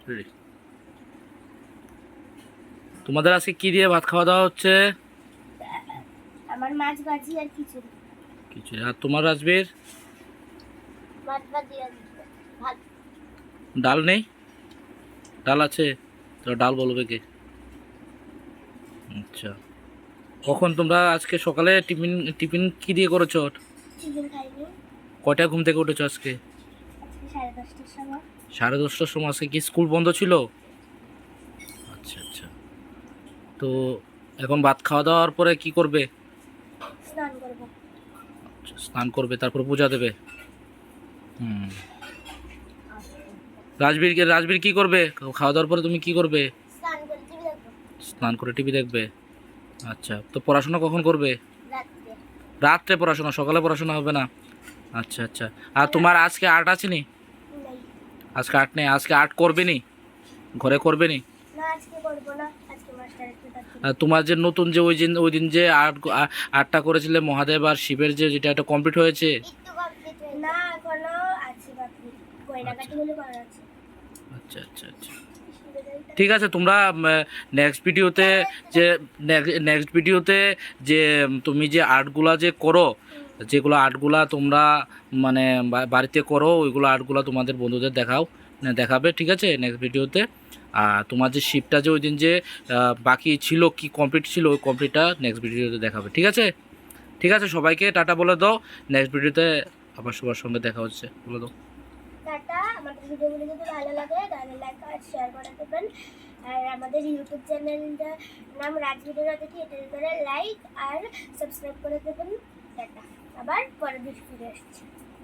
Ready. তোমাদের আজকে কি দিয়ে ভাত খাওয়া দাওয়া হচ্ছে? আমার মাছ ভাজি আর খিচুড়ি। খিচুড়ি। আর তোমার রাজবীর? মাছ ভাজি আর ভাত। ডাল নেই? ডাল আছে তো ডাল বলবে কে? আচ্ছা, কখন তোমরা আজকে সকালে টিফিন টিফিন কি দিয়ে করেছো? চিকেন খাইনি। কয়টায় ঘুম থেকে উঠেছো আজকে? আজকে 10:30টার সময়। 10:30টার সময়। আজকে কি স্কুল বন্ধ ছিল? আচ্ছা আচ্ছা। তো এখন ভাত খাওয়া দাওয়ার পরে কি করবে? স্নান করব। আচ্ছা, স্নান করবে, তারপর পূজা দেবে। হুম। রাজবীর কি করবে খাওয়া দাওয়ার পরে? তুমি কি করবে? স্নান করে টিভি দেখব। স্নান করে টিভি দেখবে। আচ্ছা, তো পড়াশোনা কখন করবে? রাত্রে। রাত্রে পড়াশোনা, সকালে পড়াশোনা হবে না? আচ্ছা আচ্ছা। আর তোমার আজকে আর্ট আছে নি? নেই। আজকে আর্ট নেই? আজকে আর্ট করবে নি? ঘরে করবে নি? না, আজকে করব না। আজকে মাস্টার একটু ডাকবে। আর তোমার যে নতুন যে ওই দিন যে আর্টটা করেছিলে মহাদেব আর শিবের, যেটা এটা কমপ্লিট হয়েছে? একটু কমপ্লিট হয়েছে। না, এখনো আছে বাকি। গয়নাগাটি গুলো করা আছে। আচ্ছা আচ্ছা আচ্ছা। ঠিক আছে, তোমরা নেক্সট ভিডিওতে যে তুমি যে আর্টগুলা যে করো, যেগুলো আর্টগুলা তোমরা মানে বাড়িতে করো, ওইগুলো আর্টগুলা তোমাদের বন্ধুদের দেখাবে, ঠিক আছে, নেক্সট ভিডিওতে। আর তোমার যে শিপটা যে ওই দিন যে বাকি ছিল, কি কমপ্লিট ছিল, ওই কমপ্লিটটা নেক্সট ভিডিওতে দেখাবে, ঠিক আছে? ঠিক আছে, সবাইকে টাটা বলে দাও। নেক্সট ভিডিওতে আবার সবার সঙ্গে দেখা হচ্ছে, বলে দাও। টাটা। আমাদের ভিডিওগুলো যদি ভালো লাগে তাহলে লাইক আর শেয়ার করে দেবেন। আর আমাদের ইউটিউব চ্যানেলটার নাম রাজভিডিও দেখি, এটা করে লাইক আর সাবস্ক্রাইব করে দেবেন। টাটা। আবার পরের ভিডিও আসছে।